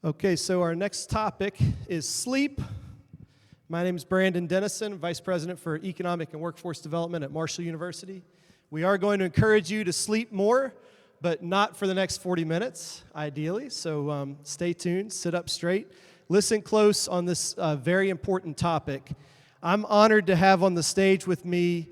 Okay, so our next topic is sleep. My name is Brandon Dennison, Vice President for Economic and Workforce Development at Marshall University. We are going to encourage you to sleep more, but not for the next 40 minutes, ideally. So stay tuned, sit up straight, listen close on this very important topic. I'm honored to have on the stage with me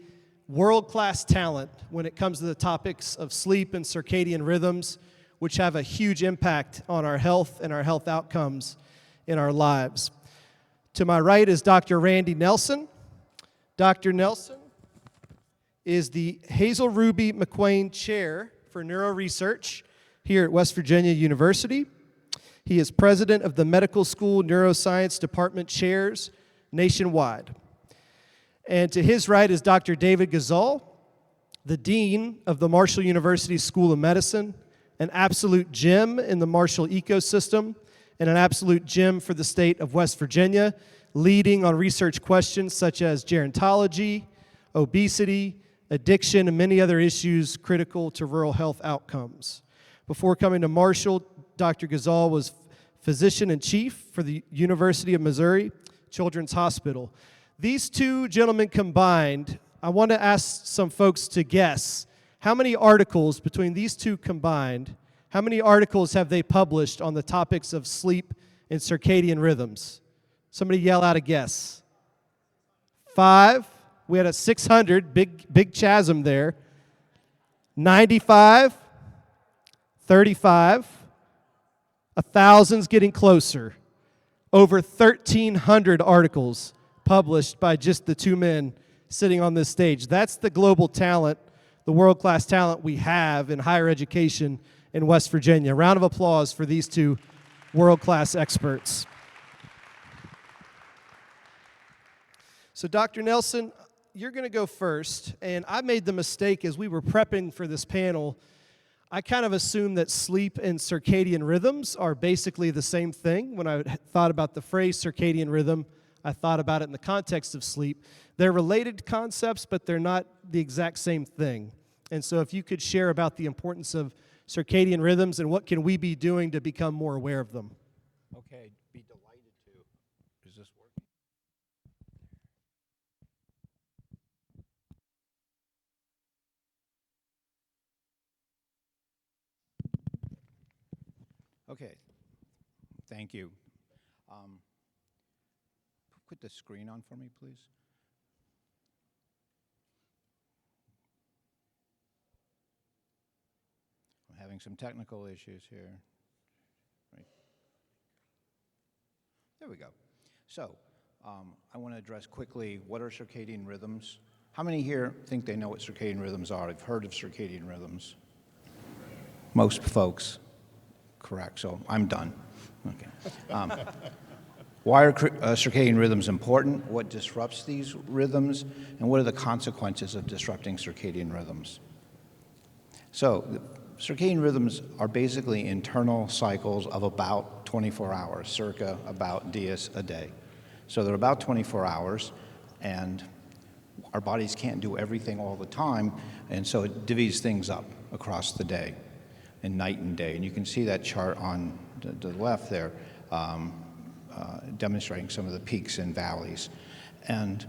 world-class talent when it comes to the topics of sleep and circadian rhythms, which have a huge impact on our health and our health outcomes in our lives. To my right is Dr. Randy Nelson. Dr. Nelson is the Hazel McQuain Chair for Neuroresearch here at West Virginia University. He is president of the Medical School Neuroscience Department Chairs nationwide. And to his right is Dr. David Gozal, the dean of the Marshall University School of Medicine, an absolute gem in the Marshall ecosystem, and an absolute gem for the state of West Virginia, leading on research questions such as gerontology, obesity, addiction, and many other issues critical to rural health outcomes. Before coming to Marshall, Dr. Gozal was physician-in-chief for the University of Missouri Children's Hospital. These two gentlemen combined, I want to ask some folks to guess how many articles between these two combined, how many articles have they published on the topics of sleep and circadian rhythms? Somebody yell out a guess. 5. We had a 600, big chasm there. 95, 35, 1,000's getting closer. Over 1,300 articles published by just the two men sitting on this stage. That's the global talent, the world-class talent we have in higher education in West Virginia. Round of applause for these two world-class experts. So Dr. Nelson, you're going to go first, and I made the mistake as we were prepping for this panel. I kind of assumed that sleep and circadian rhythms are basically the same thing. When I thought about the phrase circadian rhythm, I thought about it in the context of sleep. They're related concepts, but they're not the exact same thing. And so if you could share about the importance of circadian rhythms and what can we be doing to become more aware of them. Okay, be delighted to. Is this working? Okay, thank you. Put the screen on for me, please. I'm having some technical issues here. Right. There we go. So, I want to address quickly what are circadian rhythms. How many here think they know what circadian rhythms are? I've heard of circadian rhythms. Most folks. Correct, so I'm done. Okay. Why are circadian rhythms important? What disrupts these rhythms? And what are the consequences of disrupting circadian rhythms? So, circadian rhythms are basically internal cycles of about 24 hours, circa about dias a day. So they're about 24 hours, and our bodies can't do everything all the time, and so it divides things up across the day, and night and day. And you can see that chart on the left there, demonstrating some of the peaks and valleys. And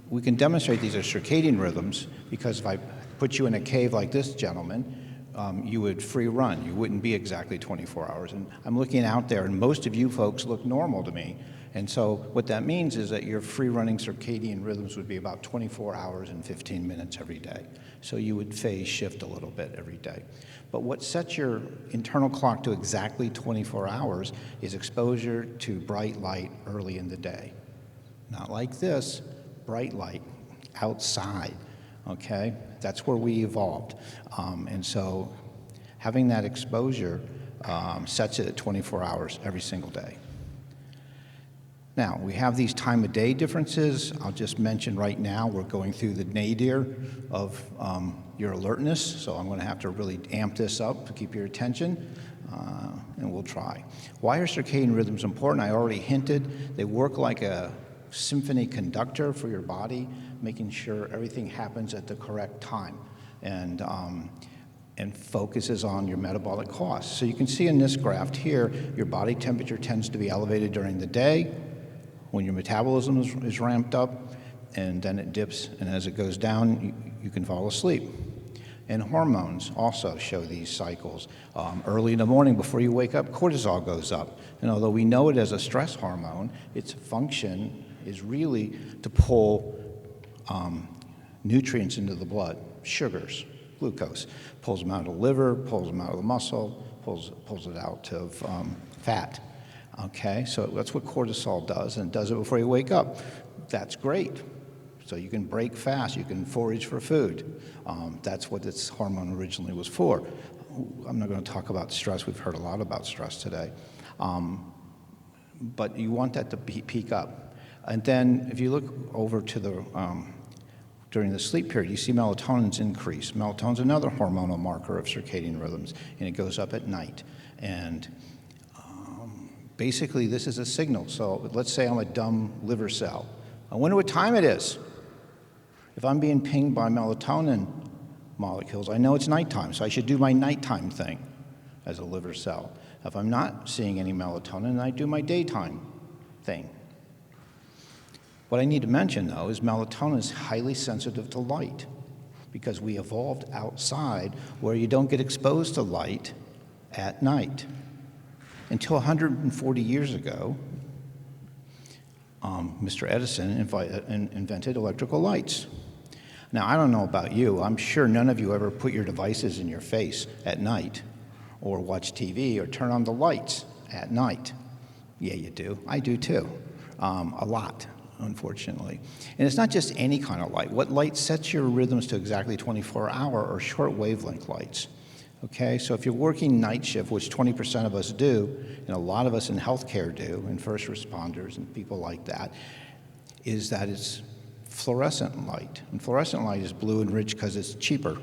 we can demonstrate these are circadian rhythms because if I put you in a cave like this gentleman, you would free run. You wouldn't be exactly 24 hours. And I'm looking out there, and most of you folks look normal to me. And so what that means is that your free-running circadian rhythms would be about 24 hours and 15 minutes every day. So you would phase shift a little bit every day. But what sets your internal clock to exactly 24 hours is exposure to bright light early in the day. Not like this, bright light outside, okay? That's where we evolved. And so having that exposure sets it at 24 hours every single day. Now, we have these time of day differences. I'll just mention right now we're going through the nadir of your alertness, so I'm going to have to really amp this up to keep your attention, and we'll try. Why are circadian rhythms important? I already hinted. They work like a symphony conductor for your body, making sure everything happens at the correct time. And and focuses on your metabolic costs. So you can see in this graph here, your body temperature tends to be elevated during the day when your metabolism is ramped up, and then it dips, and as it goes down, you can fall asleep. And hormones also show these cycles. Early in the morning before you wake up, cortisol goes up. And although we know it as a stress hormone, its function is really to pull nutrients into the blood, sugars, glucose. Pulls them out of the liver, pulls them out of the muscle, pulls it out of fat. Okay, so that's what cortisol does, and it does it before you wake up. That's great. So you can break fast, you can forage for food. That's what this hormone originally was for. I'm not going to talk about stress. We've heard a lot about stress today. But you want that to peak up. And then if you look over to the, during the sleep period, you see melatonin's increase. Melatonin's another hormonal marker of circadian rhythms, and it goes up at night. And basically this is a signal. So let's say I'm a dumb liver cell. I wonder what time it is. If I'm being pinged by melatonin molecules, I know it's nighttime, so I should do my nighttime thing as a liver cell. If I'm not seeing any melatonin, I do my daytime thing. What I need to mention, though, is melatonin is highly sensitive to light because we evolved outside where you don't get exposed to light at night. Until 140 years ago, Mr. Edison invented electrical lights. Now, I don't know about you. I'm sure none of you ever put your devices in your face at night or watch TV or turn on the lights at night. Yeah, you do. I do too. A lot, unfortunately. And it's not just any kind of light. What light sets your rhythms to exactly 24-hour or short wavelength lights? Okay, so if you're working night shift, which 20% of us do, and a lot of us in healthcare do, and first responders and people like that, is that it's fluorescent light. And fluorescent light is blue and rich because it's cheaper.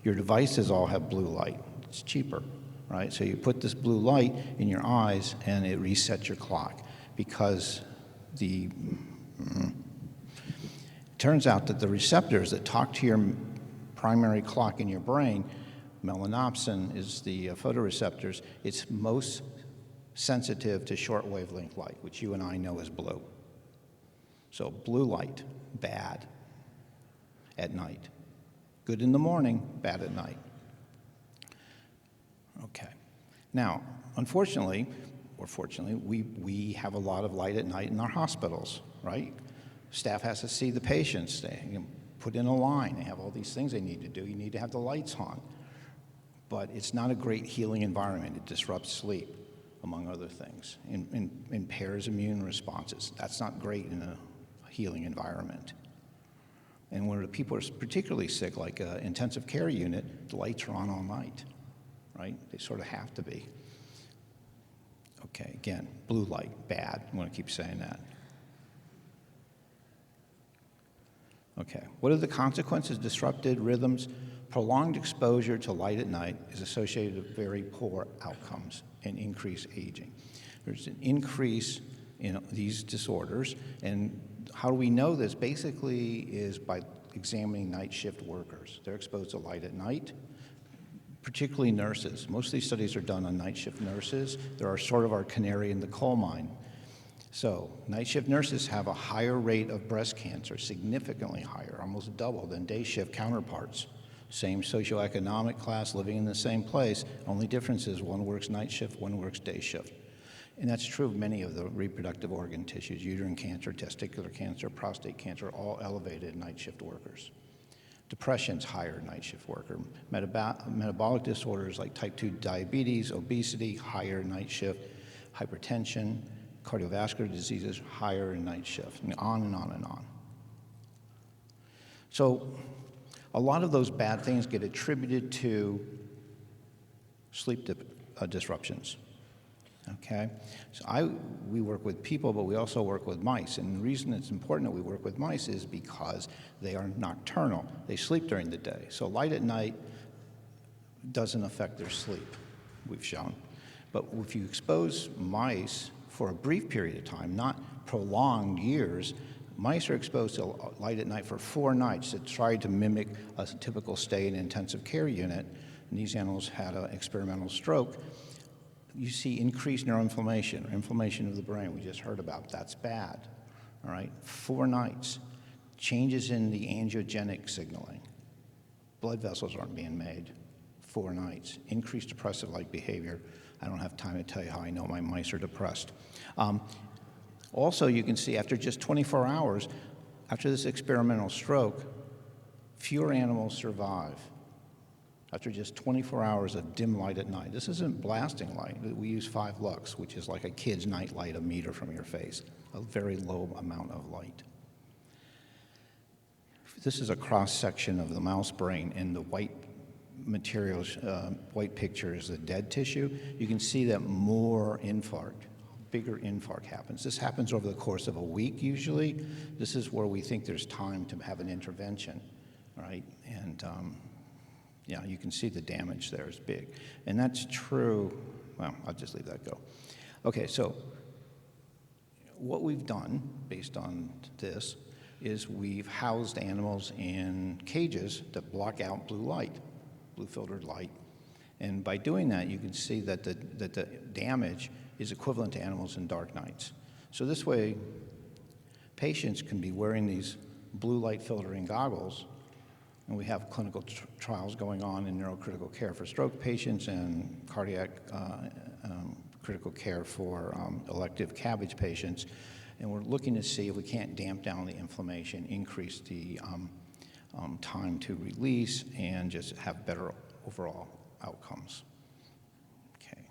Your devices all have blue light. It's cheaper, right? So you put this blue light in your eyes and it resets your clock because it turns out that the receptors that talk to your primary clock in your brain, melanopsin is the photoreceptors, it's most sensitive to short wavelength light, which you and I know is blue. So blue light, bad at night. Good in the morning, bad at night. Okay. Now, unfortunately, or fortunately, we have a lot of light at night in our hospitals, right? Staff has to see the patients. They put in a line. They have all these things they need to do. You need to have the lights on. But it's not a great healing environment. It disrupts sleep, among other things. Impairs immune responses. That's not great in a healing environment. And when the people are particularly sick, like an intensive care unit, the lights are on all night, right? They sort of have to be. Okay, again, blue light, bad. I'm going to keep saying that. Okay, what are the consequences? Disrupted rhythms. Prolonged exposure to light at night is associated with very poor outcomes and increased aging. There's an increase in these disorders, and how do we know this? Basically is by examining night shift workers. They're exposed to light at night, particularly nurses. Most of these studies are done on night shift nurses. They're sort of our canary in the coal mine. So night shift nurses have a higher rate of breast cancer, significantly higher, almost double than day shift counterparts. Same socioeconomic class, living in the same place. Only difference is one works night shift, one works day shift. And that's true of many of the reproductive organ tissues. Uterine cancer, testicular cancer, prostate cancer, all elevated in night shift workers. Depression's higher night shift worker. Metabolic disorders like type 2 diabetes, obesity, higher night shift. Hypertension, cardiovascular diseases, higher in night shift, and on and on and on. So a lot of those bad things get attributed to sleep disruptions. Okay, so we work with people, but we also work with mice. And the reason it's important that we work with mice is because they are nocturnal. They sleep during the day. So light at night doesn't affect their sleep, we've shown. But if you expose mice for a brief period of time, not prolonged years, mice are exposed to light at night for 4 nights that try to mimic a typical stay in an intensive care unit. and these animals had an experimental stroke, you see increased neuroinflammation, or inflammation of the brain we just heard about. That's bad, all right? 4 nights. Changes in the angiogenic signaling. Blood vessels aren't being made. 4 nights. Increased depressive-like behavior. I don't have time to tell you how I know my mice are depressed. Also, you can see after just 24 hours, after this experimental stroke, fewer animals survive. After just 24 hours of dim light at night. This isn't blasting light. We use 5 lux, which is like a kid's night light, a meter from your face. A very low amount of light. This is a cross-section of the mouse brain, and the white materials, white picture is the dead tissue. You can see that more infarct, bigger infarct happens. This happens over the course of a week usually. This is where we think there's time to have an intervention, right? And yeah, you can see the damage there is big. And that's true, well, I'll just leave that go. Okay, so what we've done based on this is we've housed animals in cages that block out blue light, blue filtered light. And by doing that, you can see that the damage is equivalent to animals in dark nights. So this way, patients can be wearing these blue light filtering goggles, and we have clinical trials going on in neurocritical care for stroke patients and cardiac critical care for elective CABG patients. And we're looking to see if we can't damp down the inflammation, increase the time to release, and just have better overall outcomes. Okay.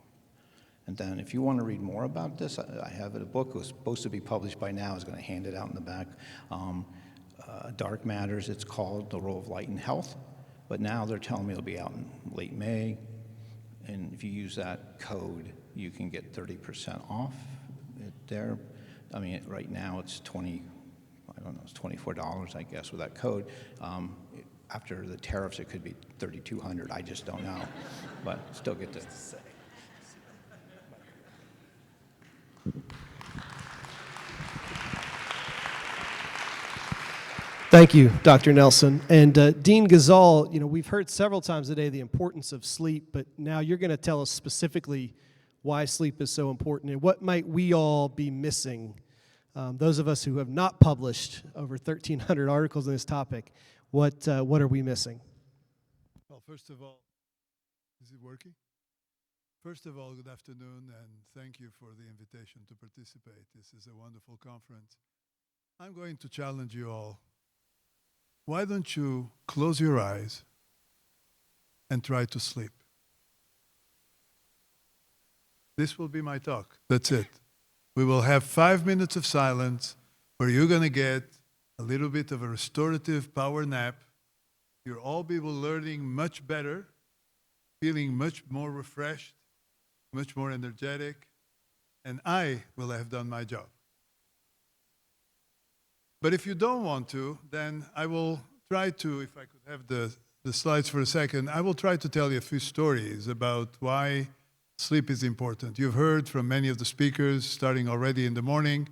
And then if you want to read more about this, I have a book. It was supposed to be published by now. I was going to hand it out in the back. Dark Matters, it's called, The Role of Light in Health. But now they're telling me it'll be out in late May. And if you use that code, you can get 30% off it there. I mean, right now it's it's $24, I guess, with that code. After the tariffs, it could be $3,200. I just don't know, but still get to say. Thank you, Dr. Nelson. And Dean Gozal, you know, we've heard several times today the importance of sleep, but now you're going to tell us specifically why sleep is so important and what might we all be missing. Those of us who have not published over 1,300 articles on this topic, what are we missing? Well, first of all, is it working? First of all, good afternoon, and thank you for the invitation to participate. This is a wonderful conference. I'm going to challenge you all. Why don't you close your eyes and try to sleep? This will be my talk. That's it. We will have 5 minutes of silence where you're going to get a little bit of a restorative power nap. You'll all be learning much better, feeling much more refreshed, much more energetic, and I will have done my job. But if you don't want to, then I will try to, if I could have the slides for a second, I will try to tell you a few stories about why sleep is important. You've heard from many of the speakers, starting already in the morning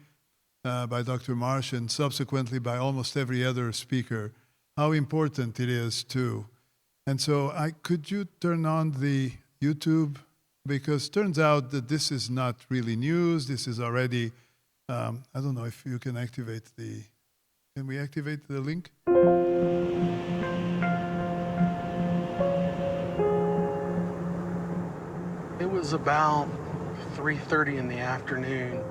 by Dr. Marsh and subsequently by almost every other speaker, how important it is too. And so could you turn on the YouTube? Because it turns out that this is not really news. This is already, I don't know if you can activate can we activate the link? It was about 3:30 in the afternoon.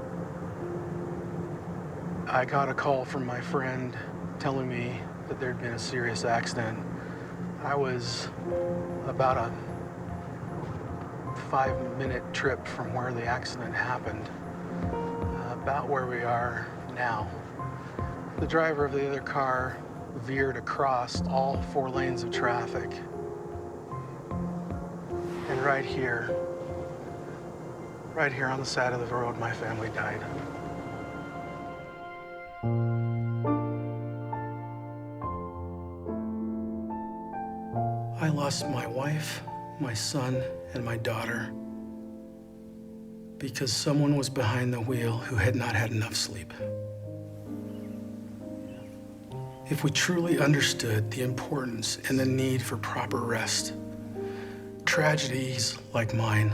I got a call from my friend telling me that there'd been a serious accident. I was about a 5-minute trip from where the accident happened, about where we are now. The driver of the other car veered across all 4 lanes of traffic. And right here on the side of the road, my family died. I lost my wife, my son, and my daughter because someone was behind the wheel who had not had enough sleep. If we truly understood the importance and the need for proper rest, tragedies like mine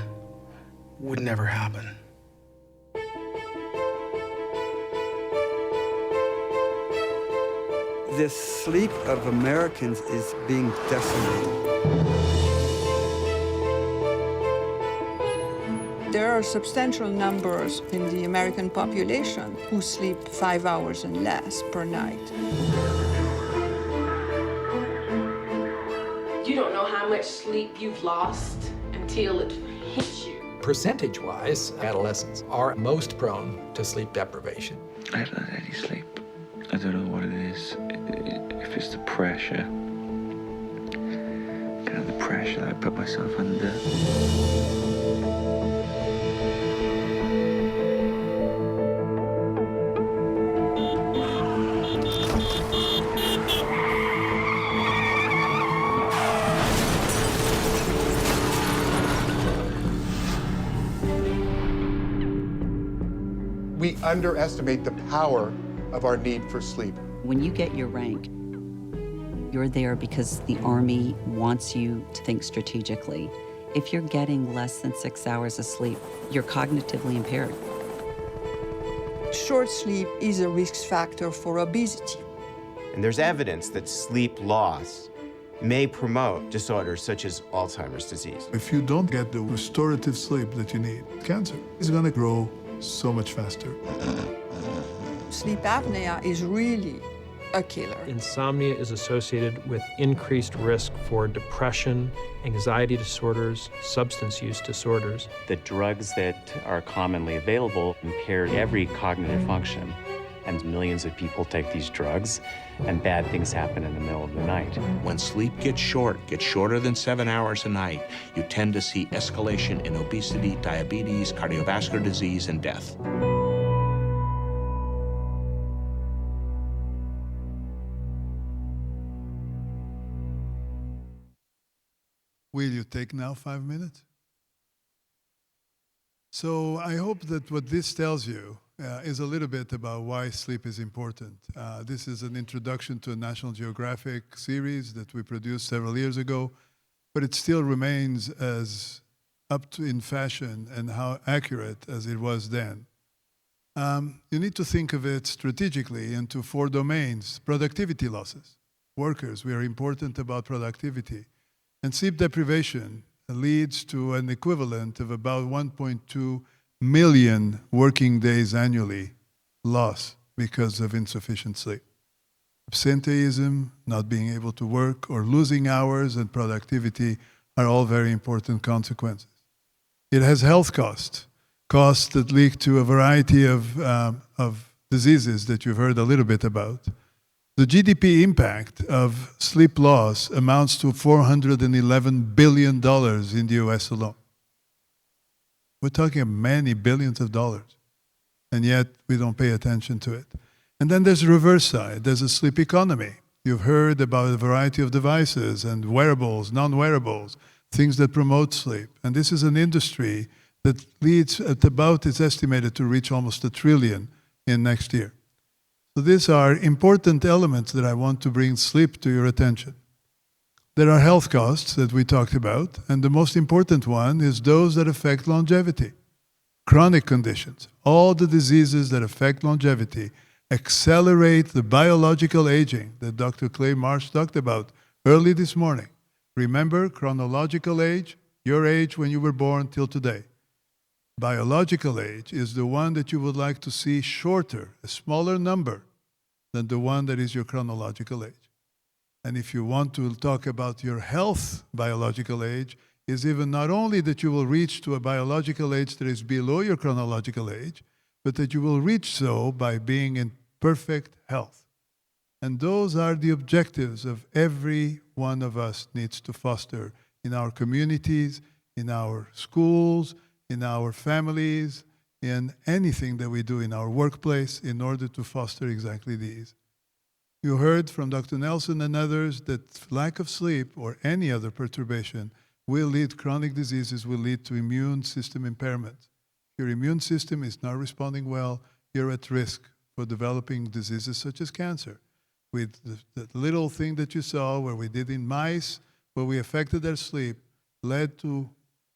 would never happen. The sleep of Americans is being decimated. There are substantial numbers in the American population who sleep 5 hours and less per night. You don't know how much sleep you've lost until it hits you. Percentage-wise, adolescents are most prone to sleep deprivation. I haven't had any sleep. I don't know what it is. If it's the pressure, kind of the pressure that I put myself under. We underestimate the power of our need for sleep. When you get your rank, you're there because the Army wants you to think strategically. If you're getting less than 6 hours of sleep, you're cognitively impaired. Short sleep is a risk factor for obesity. And there's evidence that sleep loss may promote disorders such as Alzheimer's disease. If you don't get the restorative sleep that you need, cancer is going to grow so much faster. Sleep apnea is really a killer. Insomnia is associated with increased risk for depression, anxiety disorders, substance use disorders. The drugs that are commonly available impair every cognitive function, and millions of people take these drugs, and bad things happen in the middle of the night. When sleep gets shorter than 7 hours a night, you tend to see escalation in obesity, diabetes, cardiovascular disease, and death. Will you take now 5 minutes? So I hope that what this tells you is a little bit about why sleep is important. This is an introduction to a National Geographic series that we produced several years ago, but it still remains as up to in fashion and how accurate as it was then. You need to think of it strategically into 4 domains. Productivity losses. Workers, we are important about productivity. And sleep deprivation leads to an equivalent of about 1.2 million working days annually lost because of insufficient sleep. Absenteeism, not being able to work, or losing hours and productivity are all very important consequences. It has health costs, costs that lead to a variety of diseases that you've heard a little bit about. The GDP impact of sleep loss amounts to $411 billion in the US alone. We're talking of many billions of dollars, and yet we don't pay attention to it. And then there's the reverse side. There's a sleep economy. You've heard about a variety of devices and wearables, non-wearables, things that promote sleep. And this is an industry that leads at about, it's estimated to reach almost $1 trillion in next year. So these are important elements that I want to bring sleep to your attention. There are health costs that we talked about, and the most important one is those that affect longevity. Chronic conditions, all the diseases that affect longevity, accelerate the biological aging that Dr. Clay Marsh talked about early this morning. Remember, chronological age, your age when you were born till today. Biological age is the one that you would like to see shorter, a smaller number than the one that is your chronological age. And if you want to talk about your health biological age, is even not only that you will reach to a biological age that is below your chronological age, but that you will reach so by being in perfect health. And those are the objectives of every one of us needs to foster in our communities, in our schools, in our families, in anything that we do in our workplace in order to foster exactly these. You heard from Dr. Nelson and others that lack of sleep or any other perturbation will lead, chronic diseases will lead to immune system impairment. If your immune system is not responding well, you're at risk for developing diseases such as cancer. With the little thing that you saw where we did in mice, where we affected their sleep, led to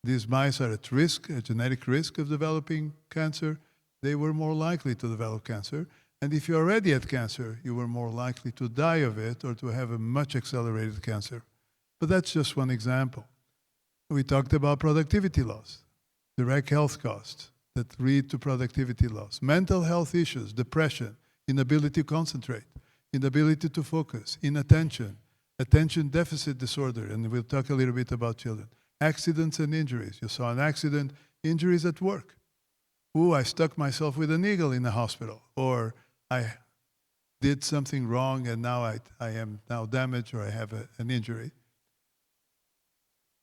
these mice are at risk, a genetic risk of developing cancer, they were more likely to develop cancer. And if you already had cancer, you were more likely to die of it or to have a much accelerated cancer. But that's just one example. We talked about productivity loss, direct health costs that lead to productivity loss, mental health issues, depression, inability to concentrate, inability to focus, inattention, attention deficit disorder, and we'll talk a little bit about children, accidents and injuries. You saw an accident, injuries at work. Ooh, I stuck myself with a needle in the hospital, or I did something wrong and now I am now damaged or I have an injury.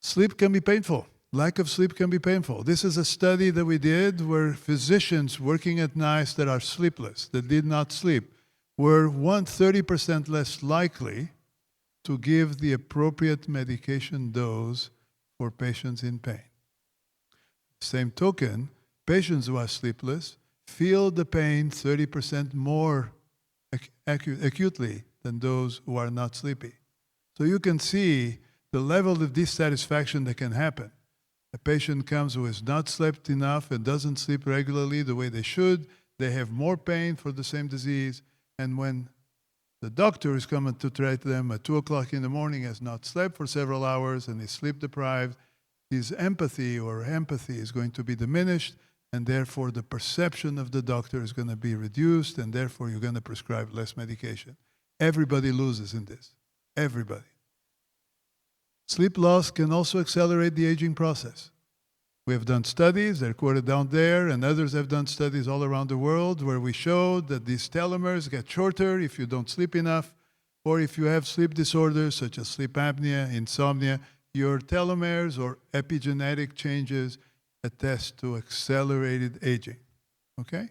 Sleep can be painful. Lack of sleep can be painful. This is a study that we did where physicians working at nights that are sleepless, that did not sleep, were 30% less likely to give the appropriate medication dose for patients in pain. Same token, patients who are sleepless feel the pain 30% more acutely than those who are not sleepy. So you can see the level of dissatisfaction that can happen. A patient comes who has not slept enough and doesn't sleep regularly the way they should. They have more pain for the same disease. And when the doctor is coming to treat them at 2 o'clock in the morning, has not slept for several hours and is sleep deprived, his empathy is going to be diminished, and therefore the perception of the doctor is going to be reduced, and therefore you're going to prescribe less medication. Everybody loses in this. Everybody. Sleep loss can also accelerate the aging process. We have done studies, they're quoted down there, and others have done studies all around the world where we showed that these telomeres get shorter if you don't sleep enough, or if you have sleep disorders such as sleep apnea, insomnia, your telomeres or epigenetic changes attest to accelerated aging, okay?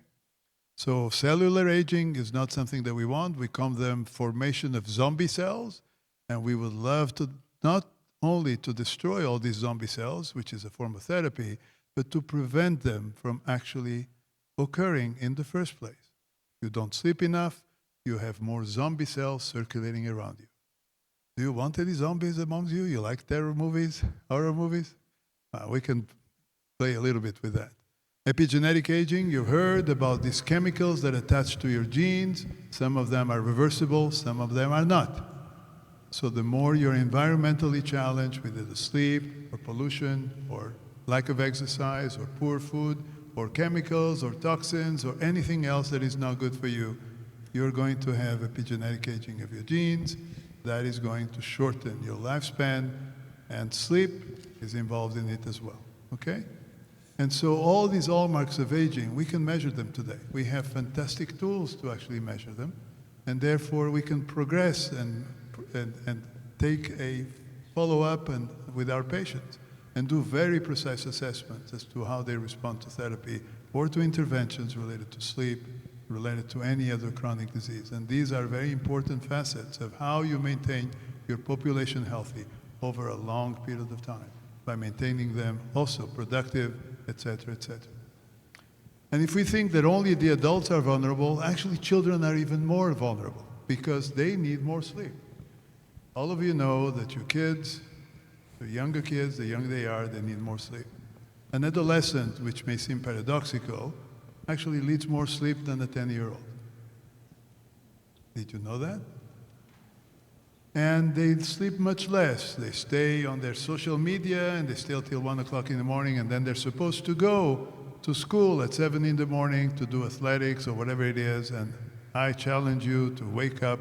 So cellular aging is not something that we want. We call them formation of zombie cells, and we would love to not only to destroy all these zombie cells, which is a form of therapy, but to prevent them from actually occurring in the first place. If you don't sleep enough, you have more zombie cells circulating around you. Do you want any zombies amongst you? You like terror movies, horror movies? We can play a little bit with that. Epigenetic aging, you heard about these chemicals that attach to your genes. Some of them are reversible, some of them are not. So the more you're environmentally challenged with either sleep or pollution or lack of exercise or poor food or chemicals or toxins or anything else that is not good for you, you're going to have epigenetic aging of your genes. That is going to shorten your lifespan, and sleep is involved in it as well, okay? And so all these hallmarks of aging, we can measure them today. We have fantastic tools to actually measure them, and therefore we can progress and take a follow-up with our patients and do very precise assessments as to how they respond to therapy or to interventions related to sleep, related to any other chronic disease. And these are very important facets of how you maintain your population healthy over a long period of time by maintaining them also productive, et cetera, et cetera. And if we think that only the adults are vulnerable, actually children are even more vulnerable because they need more sleep. All of you know that your kids, the younger kids, the younger they are, they need more sleep. An adolescent, which may seem paradoxical, actually needs more sleep than a 10-year-old. Did you know that? And they sleep much less. They stay on their social media and they stay till 1 o'clock in the morning, and then they're supposed to go to school at 7 in the morning to do athletics or whatever it is. And I challenge you to wake up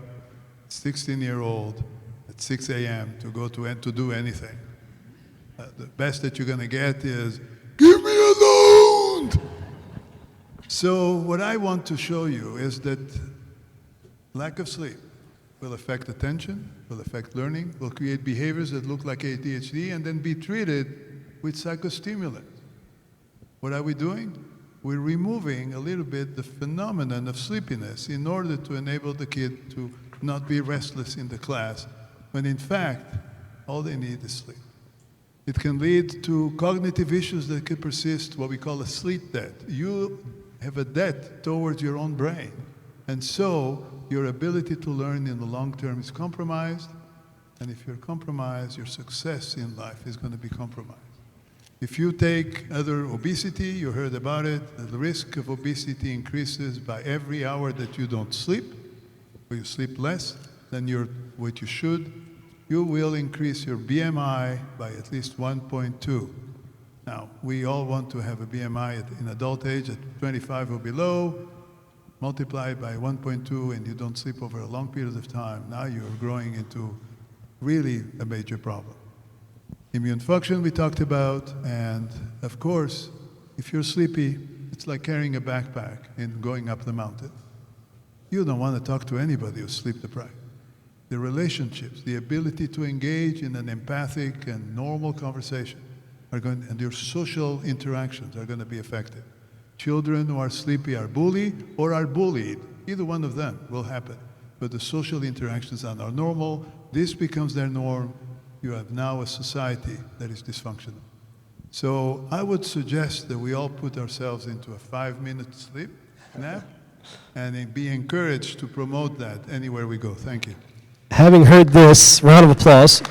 16-year-old at 6 a.m. to go to do anything. The best that you're going to get is, give me a loan! So what I want to show you is that lack of sleep will affect attention, will affect learning, will create behaviors that look like ADHD, and then be treated with psychostimulants. What are we doing? We're removing a little bit the phenomenon of sleepiness in order to enable the kid to not be restless in the class, when in fact, all they need is sleep. It can lead to cognitive issues that could persist, what we call a sleep debt. You have a debt towards your own brain. And so your ability to learn in the long term is compromised. And if you're compromised, your success in life is going to be compromised. If you take other obesity, you heard about it, the risk of obesity increases by every hour that you don't sleep, or you sleep less than what you should. You will increase your BMI by at least 1.2. Now, we all want to have a BMI in adult age at 25 or below. Multiply it by 1.2 and you don't sleep over a long period of time. Now you're growing into really a major problem. Immune function we talked about, and of course, if you're sleepy, it's like carrying a backpack and going up the mountain. You don't want to talk to anybody who's sleep deprived. The relationships, the ability to engage in an empathic and normal conversation and your social interactions are going to be affected. Children who are sleepy are bullied or are bullied. Either one of them will happen. But the social interactions are not normal. This becomes their norm. You have now a society that is dysfunctional. So I would suggest that we all put ourselves into a 5-minute sleep nap and be encouraged to promote that anywhere we go. Thank you. Having heard this, round of applause.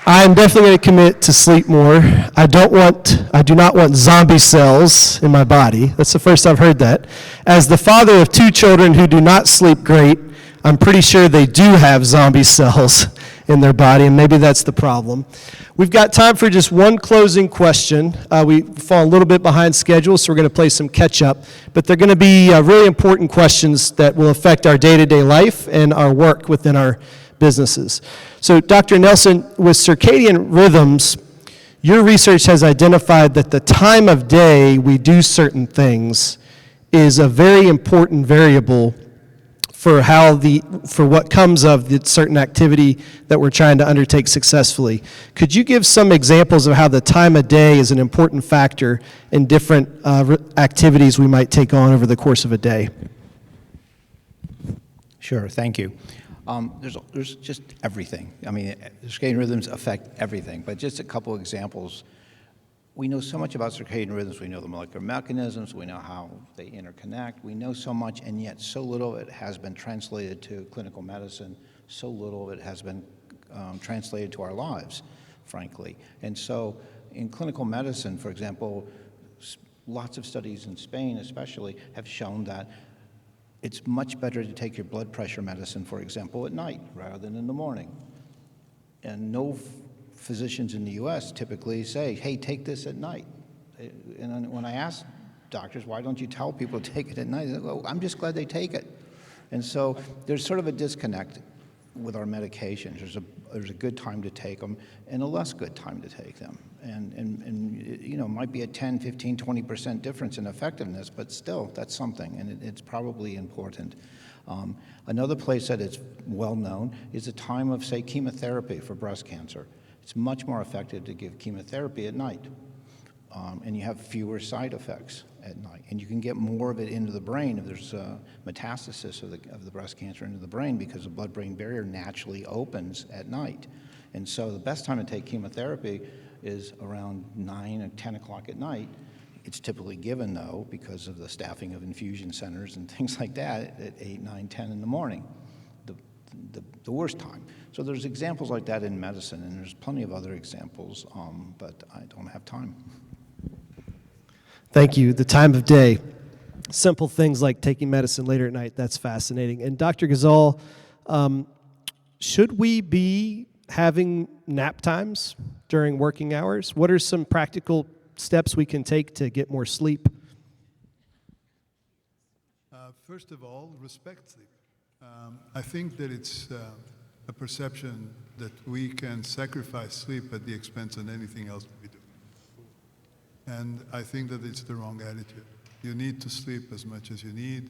I'm definitely going to commit to sleep more. I do not want zombie cells in my body. That's the first I've heard that. As the father of 2 children who do not sleep great, I'm pretty sure they do have zombie cells in their body, and maybe that's the problem. We've got time for just one closing question. We fall a little bit behind schedule, so we're going to play some catch-up, but they're going to be really important questions that will affect our day-to-day life and our work within our businesses. So, Dr. Nelson, with circadian rhythms, your research has identified that the time of day we do certain things is a very important variable for what comes of the certain activity that we're trying to undertake successfully. Could you give some examples of how the time of day is an important factor in different activities we might take on over the course of a day? Sure, thank you. There's just everything. I mean, circadian rhythms affect everything, but just a couple examples. We know so much about circadian rhythms. We know the molecular mechanisms. We know how they interconnect. We know so much, and yet so little of it has been translated to clinical medicine. So little of it has been translated to our lives, frankly. And so in clinical medicine, for example, lots of studies in Spain especially have shown that it's much better to take your blood pressure medicine, for example, at night rather than in the morning. And no physicians in the U.S. typically say, hey, take this at night. And when I ask doctors, why don't you tell people to take it at night? They go, well, I'm just glad they take it. And so there's sort of a disconnect with our medications. There's a good time to take them and a less good time to take them. And you know, it might be a 10, 15, 20% difference in effectiveness, but still, that's something, and it's probably important. Another place that is well known is the time of, say, chemotherapy for breast cancer. It's much more effective to give chemotherapy at night, and you have fewer side effects at night, and you can get more of it into the brain if there's metastasis of the breast cancer into the brain, because the blood-brain barrier naturally opens at night. And so the best time to take chemotherapy is around 9 or 10 o'clock at night. It's typically given, though, because of the staffing of infusion centers and things like that, at 8, 9, 10 in the morning, the worst time. So there's examples like that in medicine, and there's plenty of other examples, but I don't have time. Thank you. The time of day. Simple things like taking medicine later at night, that's fascinating. And Dr. Gozal, should we be having nap times during working hours? What are some practical steps we can take to get more sleep? First of all, respect sleep. I think that it's a perception that we can sacrifice sleep at the expense of anything else we do. And I think that it's the wrong attitude. You need to sleep as much as you need.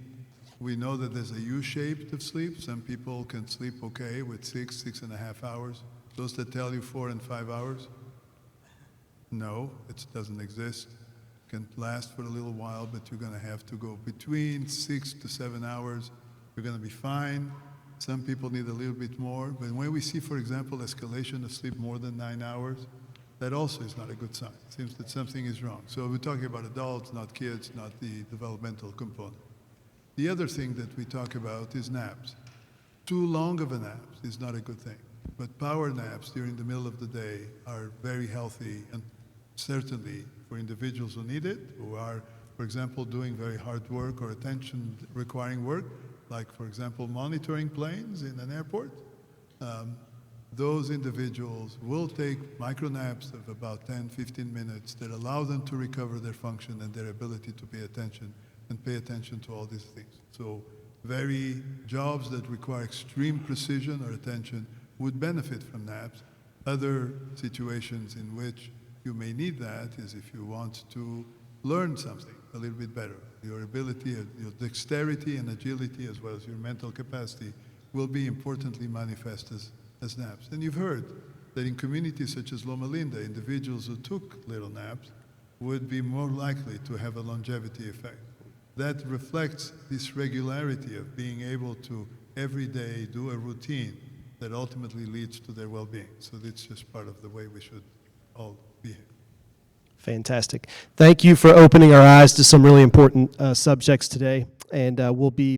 We know that there's a U-shaped of sleep. Some people can sleep okay with 6.5 hours. Those that tell you 4 and 5 hours, no, it doesn't exist. It can last for a little while, but you're going to have to go between 6 to 7 hours. You're going to be fine. Some people need a little bit more. But when we see, for example, escalation of sleep more than 9 hours, that also is not a good sign. It seems that something is wrong. So we're talking about adults, not kids, not the developmental component. The other thing that we talk about is naps. too long of a nap is not a good thing. But power naps during the middle of the day are very healthy, and certainly for individuals who need it, who are, for example, doing very hard work or attention-requiring work, like, for example, monitoring planes in an airport. Those individuals will take micro naps of about 10, 15 minutes that allow them to recover their function and their ability to pay attention to all these things. So very jobs that require extreme precision or attention would benefit from naps. Other situations in which you may need that is if you want to learn something a little bit better. Your ability, your dexterity and agility, as well as your mental capacity, will be importantly manifest as naps. And you've heard that in communities such as Loma Linda, individuals who took little naps would be more likely to have a longevity effect. That reflects this regularity of being able to every day do a routine that ultimately leads to their well-being. So that's just part of the way we should all behave. Fantastic. Thank you for opening our eyes to some really important subjects today, and we'll be